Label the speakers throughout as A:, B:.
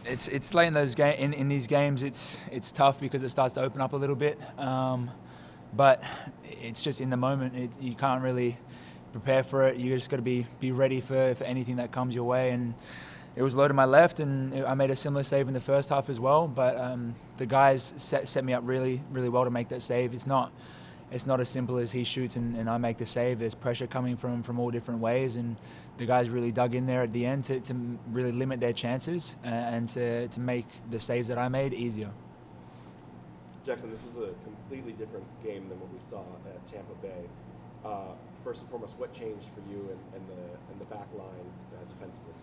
A: it's late in those in these games. It's tough because it starts to open up a little bit, but it's just in the moment. You can't really prepare for it. You just got to be ready for anything that comes your way. And it was low to my left, and I made a similar save in the first half as well. But the guys set me up really well to make that save. It's not as simple as he shoots and I make the save. There's pressure coming from all different ways, and the guys really dug in there at the end to really limit their chances and to make the saves that I made easier.
B: Jackson, this was a completely different game than what we saw at Tampa Bay. First and foremost, what changed for you and the back line defensively?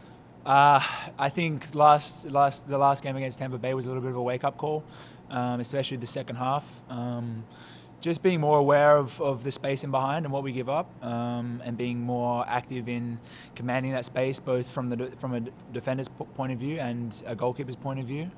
A: I think the last game against Tampa Bay was a little bit of a wake-up call, especially the second half. Just being more aware of the space in behind and what we give up, and being more active in commanding that space, both from a defender's point of view and a goalkeeper's point of view.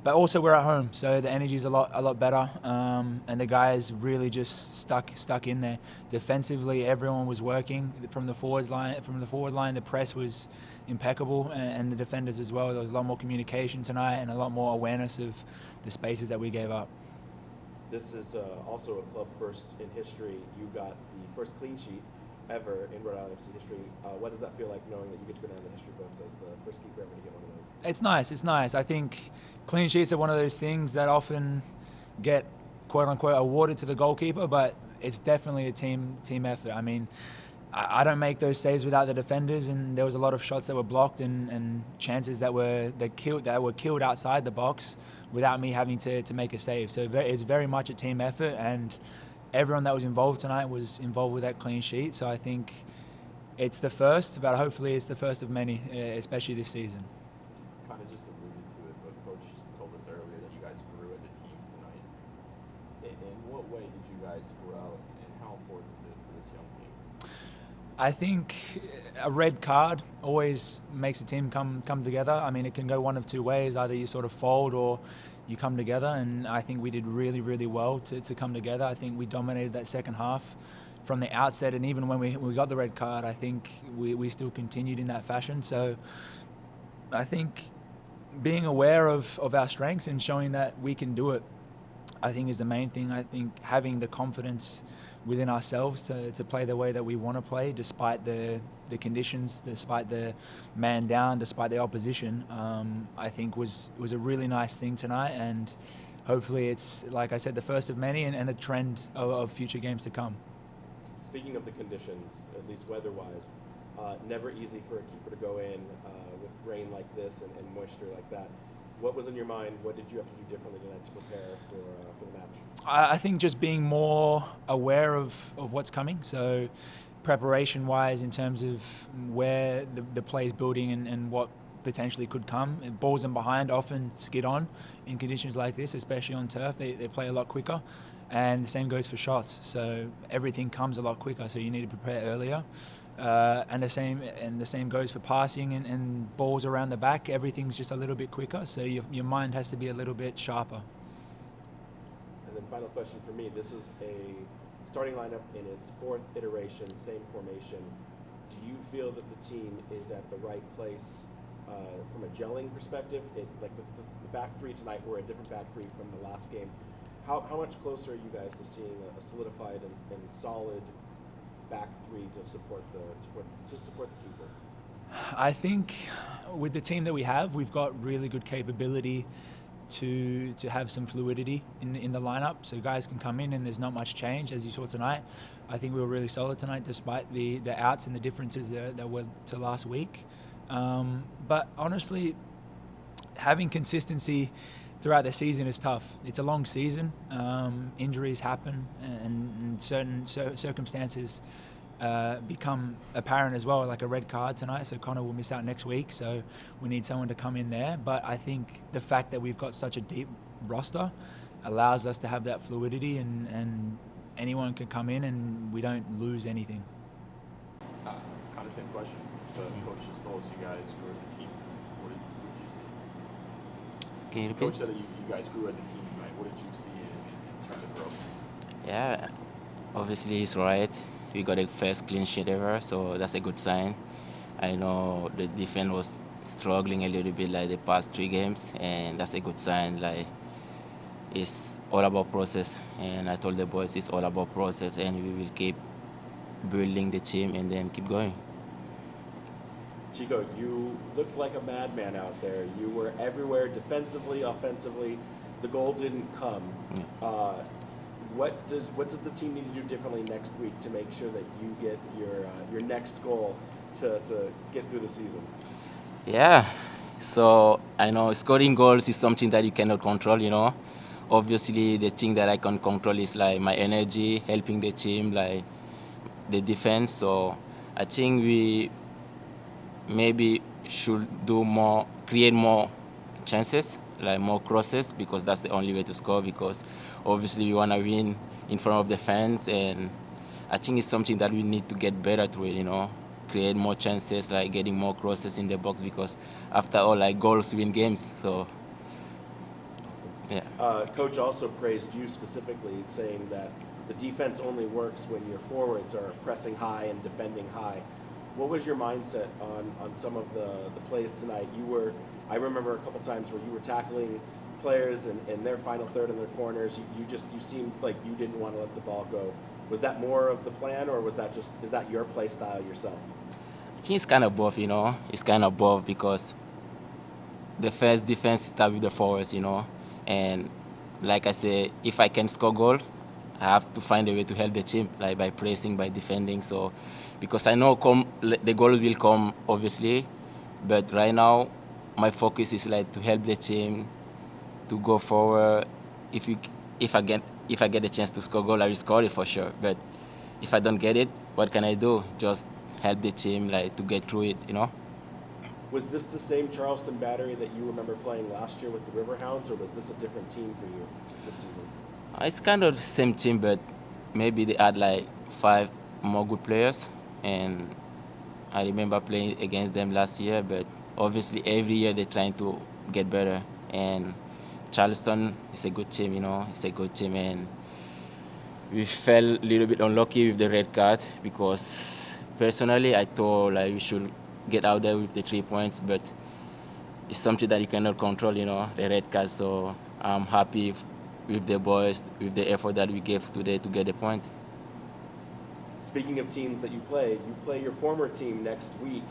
A: But also we're at home, so the energy is a lot better, and the guys really just stuck in there. Defensively, everyone was working from the forward line. The press was impeccable, and the defenders as well. There was a lot more communication tonight and a lot more awareness of the spaces that we gave up.
B: This is also a club first in history. You got the first clean sheet ever in Rhode Island FC history. What does that feel like, knowing that you get to go down the history books as the first keeper ever to get one of those?
A: It's nice. I think clean sheets are one of those things that often get quote unquote awarded to the goalkeeper, but it's definitely a team effort. I mean, I don't make those saves without the defenders, and there was a lot of shots that were blocked and chances that were killed outside the box without me having to make a save. So it's very much a team effort, and everyone that was involved tonight was involved with that clean sheet. So I think it's the first, but hopefully it's the first of many, especially this season.
C: Kind of just alluded to it, but Coach told us earlier that you guys grew as a team tonight. In what way did you guys grow, and how important is it for this young team?
A: I think a red card always makes a team come together. I mean, it can go one of two ways. Either you sort of fold or you come together, and I think we did really well to come together. I think we dominated that second half from the outset, and even when we got the red card, I think we still continued in that fashion. So I think being aware of our strengths and showing that we can do it, I think, is the main thing. I think having the confidence within ourselves to play the way that we want to play, despite the conditions, despite the man down, despite the opposition, I think was a really nice thing tonight. And hopefully it's, like I said, the first of many and a trend of future games to come.
B: Speaking of the conditions, at least weather-wise, never easy for a keeper to go in with rain like this and moisture like that. What was in your mind? What did you have to do differently tonight to prepare for the match?
A: I think just being more aware of what's coming. So preparation-wise, in terms of where the play is building and what potentially could come. Balls in behind often skid on in conditions like this, especially on turf. They play a lot quicker. And the same goes for shots. So everything comes a lot quicker, so you need to prepare earlier. And the same goes for passing and balls around the back. Everything's just a little bit quicker, so your mind has to be a little bit sharper.
B: And then final question for me, this is a starting lineup in its fourth iteration, same formation. Do you feel that the team is at the right place from a gelling perspective? Like the back three tonight were a different back three from the last game. How much closer are you guys to seeing a solidified and solid back three to support the keeper?
A: I think with the team that we have, we've got really good capability to have some fluidity in the lineup, so guys can come in and there's not much change, as you saw tonight. I think we were really solid tonight, despite the outs and the differences that were to last week. But honestly, having consistency throughout the season is tough. It's a long season. Injuries happen, and certain circumstances become apparent as well, like a red card tonight. So Khano will miss out next week. So we need someone to come in there. But I think the fact that we've got such a deep roster allows us to have that fluidity, and anyone can come in and we don't lose anything.
C: Kind of same question. The coach just told us you guys grew as a team. What did you see?
D: Can you
C: The
D: repeat?
C: coach said that you guys grew as a team tonight. What did you see in terms of growth?
D: Yeah, obviously he's right. We got a first clean sheet ever, so that's a good sign. I know the defense was struggling a little bit like the past 3 games, and that's a good sign. Like it's all about process, and I told the boys it's all about process, and we will keep building the team and then keep going.
B: Chico, you looked like a madman out there. You were everywhere, defensively, offensively. The goal didn't come.
D: Yeah.
B: What does the team need to do differently next week to make sure that you get your next goal to get through the season?
D: Yeah, so I know scoring goals is something that you cannot control, you know. Obviously, the thing that I can control is like my energy, helping the team, like the defense. So I think we maybe should do more, create more chances, like more crosses, because that's the only way to score. Because obviously we want to win in front of the fans, and I think it's something that we need to get better to it, you know. Create more chances, like getting more crosses in the box, because after all, like goals win games. So yeah.
B: Coach also praised you specifically, saying that the defense only works when your forwards are pressing high and defending high. What was your mindset on some of the plays tonight? I remember a couple times where you were tackling players in their final third in their corners. You seemed like you didn't want to let the ball go. Was that more of the plan, or is that your play style yourself?
D: I think it's kind of both, you know. It's kind of both, because the first defense starts with the forwards, you know. And like I say, if I can score goal, I have to find a way to help the team, like by pressing, by defending. So, because I know the goals will come, obviously, but right now my focus is like to help the team to go forward. If I get a chance to score goal, I will score it for sure. But if I don't get it, what can I do? Just help the team, like to get through it, you know.
B: Was this the same Charleston Battery that you remember playing last year with the Riverhounds, or was this a different team for you this season?
D: It's kind of the same team, but maybe they add like 5 more good players. And I remember playing against them last year, but obviously every year they're trying to get better. And Charleston is a good team, you know. It's a good team, and we fell a little bit unlucky with the red card, because personally I thought like we should get out there with the 3 points, but it's something that you cannot control, you know, the red card. So I'm happy with the boys, with the effort that we gave today to get the point.
B: Speaking of teams that you play your former team next week.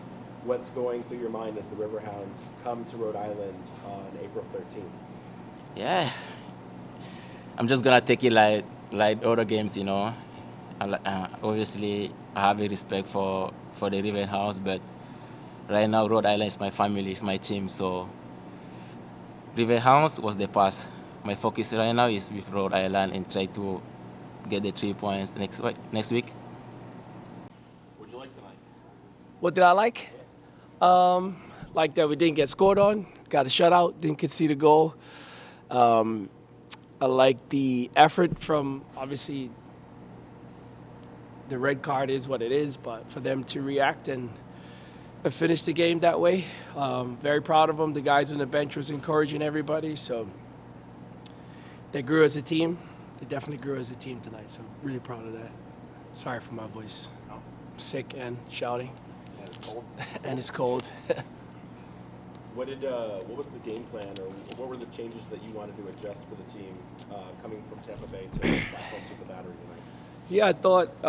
B: What's going through your mind as the Riverhounds come to Rhode Island on April 13th?
D: Yeah, I'm just gonna take it like other games, you know. Obviously, I have a respect for the Riverhounds, but right now Rhode Island is my family, it's my team. So Riverhounds was the past. My focus right now is with Rhode Island and try to get the 3 points next week.
C: What'd you like tonight?
E: What did I like? Like that we didn't get scored on, got a shutout, didn't concede a goal. I like the effort from, obviously, the red card is what it is, but for them to react and finish the game that way, very proud of them. The guys on the bench was encouraging everybody, so they grew as a team. They definitely grew as a team tonight, so really proud of that. Sorry for my voice. I'm sick and shouting.
B: And it's cold.
E: And it's cold.
B: What was the game plan, or what were the changes that you wanted to adjust for the team coming from Tampa Bay to the Battery tonight?
E: Yeah, I thought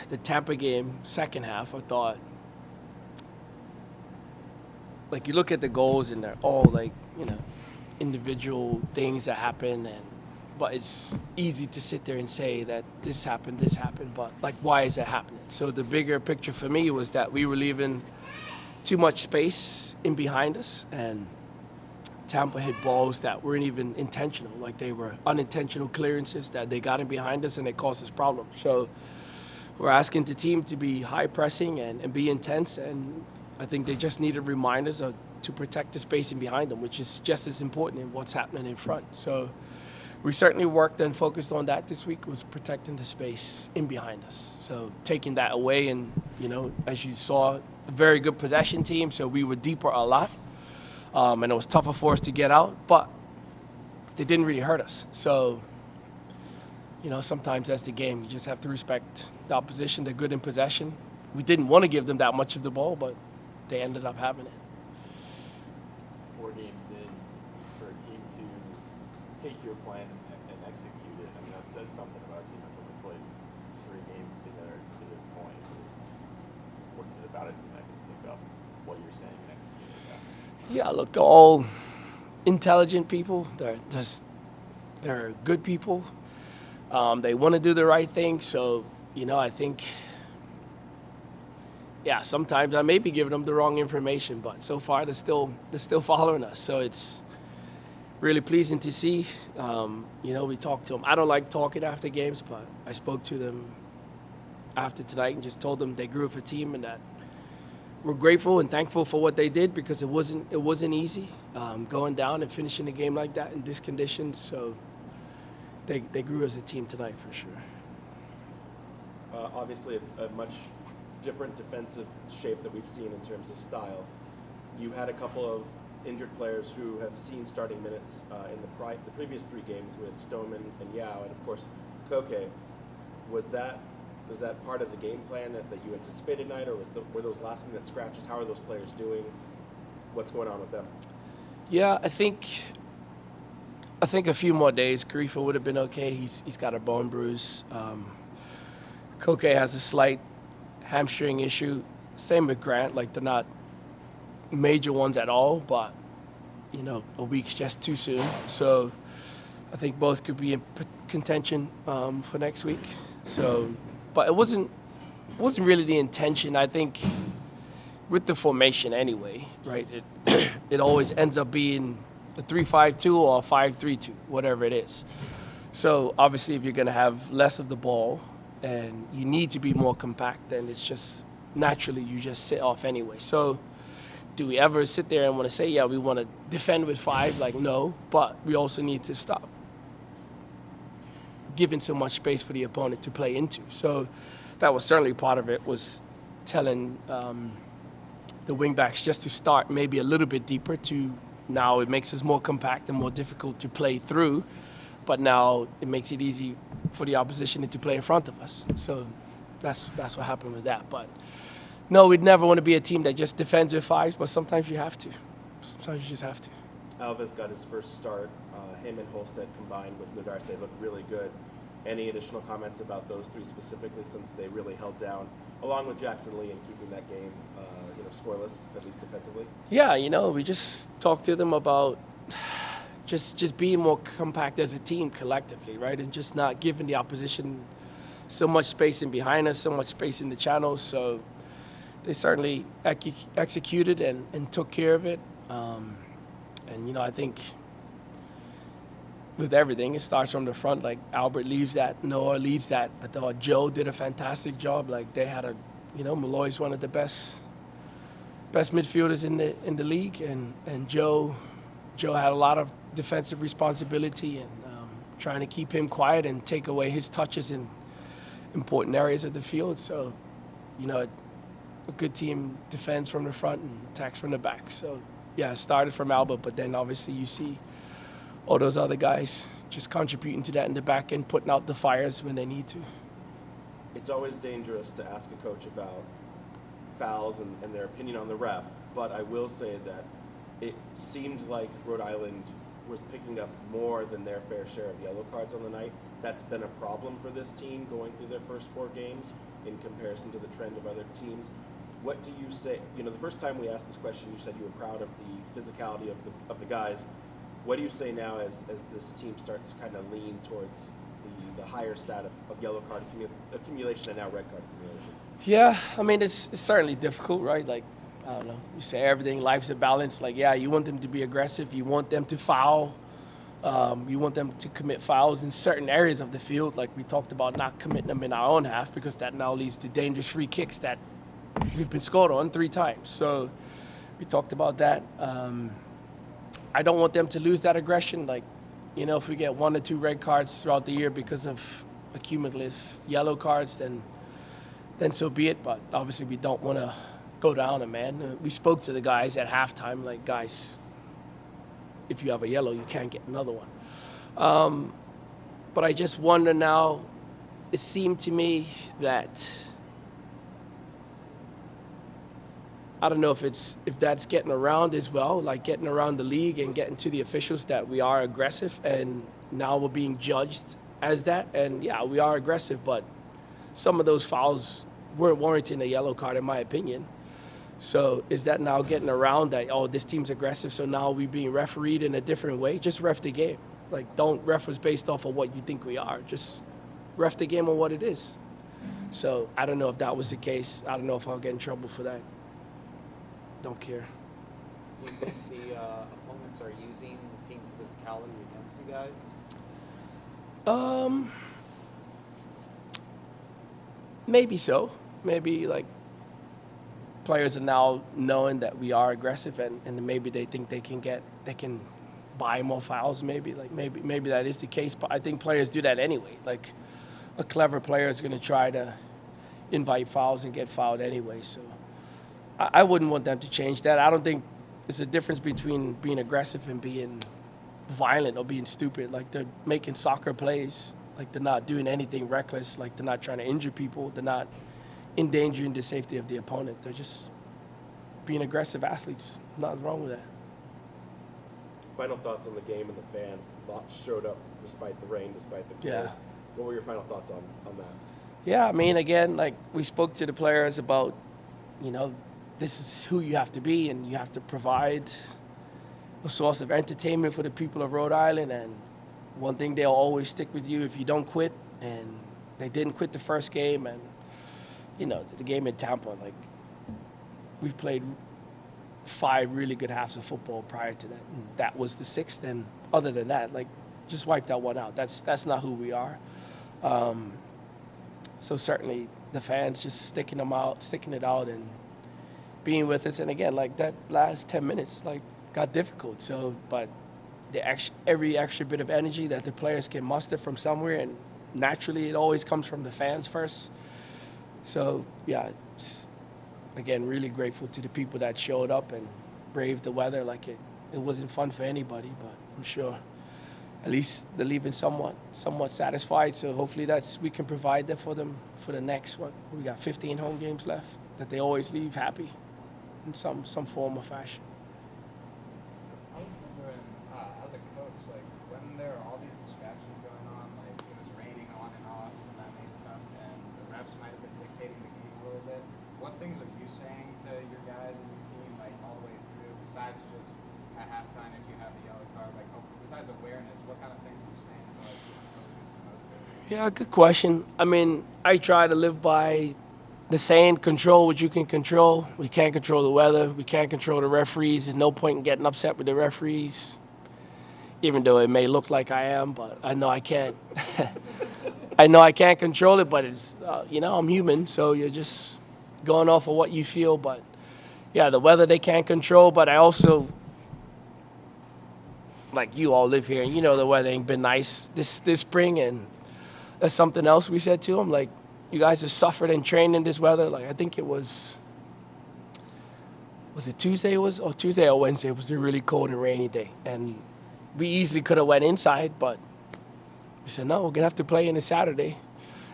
E: the Tampa game, second half, I thought, like, you look at the goals and they're all, like, you know, individual things that happen, but it's easy to sit there and say that this happened, but, like, why is that happening? So the bigger picture for me was that we were leaving too much space in behind us, and Tampa hit balls that weren't even intentional. Like, they were unintentional clearances that they got in behind us, and it caused us problems. So we're asking the team to be high pressing and be intense, and I think they just needed reminders to protect the space in behind them, which is just as important in what's happening in front. So we certainly worked and focused on that this week, was protecting the space in behind us. So taking that away, and, you know, as you saw, a very good possession team, so we were deeper a lot. And it was tougher for us to get out, but they didn't really hurt us. So, you know, sometimes that's the game. You just have to respect the opposition. They're good in possession. We didn't want to give them that much of the ball, but they ended up having it.
C: 4 games in, for a team to take your plan and execute it, I mean, that says something about a team that's only played 3 games together to this point. What is it about a team that can pick up what you're saying and execute it?
E: Yeah, look, they're all intelligent people. They're good people. They want to do the right thing. So, I think, sometimes I may be giving them the wrong information, but so far they're still following us. So it's really pleasing to see. We talked to them. I don't like talking after games, but I spoke to them after tonight and just told them they grew up a team and that we're grateful and thankful for what they did because it wasn't easy going down and finishing a game like that in this conditions. So they grew as a team tonight for sure.
B: Obviously, a much different defensive shape that we've seen in terms of style. You had a couple of injured players who have seen starting minutes in the previous 3 games with Stoneman and Yao, and of course Koke. Was that part of the game plan that you anticipated tonight, or were those last-minute scratches? How are those players doing? What's going on with them?
E: Yeah, I think a few more days, Karifa would have been okay. He's got a bone bruise. Koke has a slight hamstring issue. Same with Grant. Like, they're not major ones at all, but a week's just too soon. So I think both could be in contention for next week. So, but it wasn't really the intention. I think with the formation anyway, right? It always ends up being a 3-5-2 or a 5-3-2, whatever it is. So obviously, if you're going to have less of the ball and you need to be more compact, then it's just naturally you just sit off anyway. So do we ever sit there and want to say, yeah, we want to defend with 5? Like, no, but we also need to stop giving so much space for the opponent to play into. So that was certainly part of it, was telling the wingbacks just to start maybe a little bit deeper to now it makes us more compact and more difficult to play through, but now it makes it easy for the opposition to play in front of us. So that's what happened with that. But no, we'd never want to be a team that just defends with 5s, but sometimes you have to. Sometimes you just have to.
B: Alva's got his first start. Him and Holstead combined with Nazarce looked really good. Any additional comments about those 3 specifically, since they really held down, along with Jackson Lee, in keeping that game scoreless, at least defensively?
E: Yeah, we just talked to them about just being more compact as a team collectively, right? And just not giving the opposition so much space in behind us, so much space in the channels. So they certainly executed and took care of it. And, I think with everything, it starts from the front. Like, Albert leads that, Noah leads that. I thought Joe did a fantastic job. Like, they had Malloy's one of the best midfielders in the league, and Joe had a lot of defensive responsibility and trying to keep him quiet and take away his touches in important areas of the field. So, a good team defends from the front and attacks from the back. So, yeah, it started from Albert, but then obviously you see all those other guys just contributing to that in the back end, putting out the fires when they need to.
B: It's always dangerous to ask a coach about fouls and their opinion on the ref, but I will say that it seemed like Rhode Island was picking up more than their fair share of yellow cards on the night. That's been a problem for this team going through their first 4 games in comparison to the trend of other teams. What do you say? The first time we asked this question, you said you were proud of the physicality of the guys. What do you say now as this team starts to kind of lean towards the higher stat of yellow card accumulation and now red card accumulation?
E: Yeah, I mean, it's certainly difficult, right? Like, I don't know, you say everything, life's a balance. Like, yeah, you want them to be aggressive. You want them to foul. You want them to commit fouls in certain areas of the field. Like we talked about, not committing them in our own half, because that now leads to dangerous free kicks that we've been scored on 3 times. So we talked about that. I don't want them to lose that aggression. Like, if we get 1 or 2 red cards throughout the year because of accumulative yellow cards, then so be it. But obviously we don't want to go down a man. We spoke to the guys at halftime, like, guys, if you have a yellow, you can't get another one. But I just wonder now, it seemed to me that I don't know if that's getting around as well, like getting around the league and getting to the officials that we are aggressive, and now we're being judged as that. And yeah, we are aggressive, but some of those fouls weren't warranting a yellow card, in my opinion. So is that now getting around that, oh, this team's aggressive, so now we're being refereed in a different way? Just ref the game. Like, don't ref us based off of what you think we are. Just ref the game on what it is. So I don't know if that was the case. I don't know if I'll get in trouble for that. Don't care.
F: Do you think the opponents are using the team's physicality against you guys?
E: Maybe so. Maybe like players are now knowing that we are aggressive, and maybe they think they can buy more fouls. Maybe that is the case. But I think players do that anyway. Like a clever player is going to try to invite fouls and get fouled anyway. So I wouldn't want them to change that. I don't think there's a difference between being aggressive and being violent or being stupid. Like they're making soccer plays. Like they're not doing anything reckless. Like they're not trying to injure people. They're not endangering the safety of the opponent. They're just being aggressive athletes. Nothing wrong with that.
B: Final thoughts on the game and the fans. Lots showed up despite the rain, despite the cold.
E: Yeah.
B: What were your final thoughts on that?
E: Yeah, I mean, again, like we spoke to the players about, this is who you have to be, and you have to provide a source of entertainment for the people of Rhode Island. And one thing, they'll always stick with you if you don't quit. And they didn't quit the first game. And, the game in Tampa, like we've played 5 really good halves of football prior to that. And that was the 6th. And other than that, like just wipe that one out. That's not who we are. So certainly the fans just sticking it out and being with us. And again, like that last 10 minutes, like got difficult. So, but every extra bit of energy that the players can muster from somewhere, and naturally it always comes from the fans first. So yeah, again, really grateful to the people that showed up and braved the weather. Like it wasn't fun for anybody, but I'm sure at least they're leaving somewhat satisfied. So hopefully we can provide that for them for the next one. We got 15 home games left, that they always leave happy in some form or fashion.
G: I was wondering, as a coach, like when there are all these distractions going on, like it was raining on and off, and that made it tough, and the refs might have been dictating the game a little bit. What things are you saying to your guys and your team, like all the way through, besides just at halftime if you have the yellow card, like besides awareness, what kind of things are you saying to like focus and motivate?
E: Yeah, good question. I mean, I try to live by the saying, control what you can control. We can't control the weather. We can't control the referees. There's no point in getting upset with the referees, even though it may look like I am, but I know I can't. I know I can't control it, but it's, I'm human, so you're just going off of what you feel. But yeah, the weather they can't control, but I also, like you all live here, and the weather ain't been nice this spring, and that's something else we said to them. Like, you guys have suffered and trained in this weather. Like, I think it was it Tuesday? Tuesday or Wednesday? It was a really cold and rainy day, and we easily could have went inside, but we said no. We're gonna have to play in a Saturday,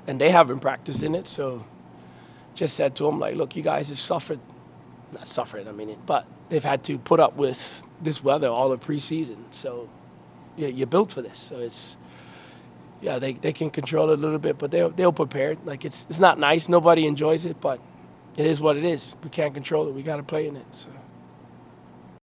E: and they haven't practiced in it, so just said to them, like, look, you guys have not suffered. I mean, but they've had to put up with this weather all of preseason. So, yeah, you're built for this. So it's, yeah, they can control it a little bit, but they'll prepare it. Like it's not nice. Nobody enjoys it, but it is what it is. We can't control it. We got to play in it. So.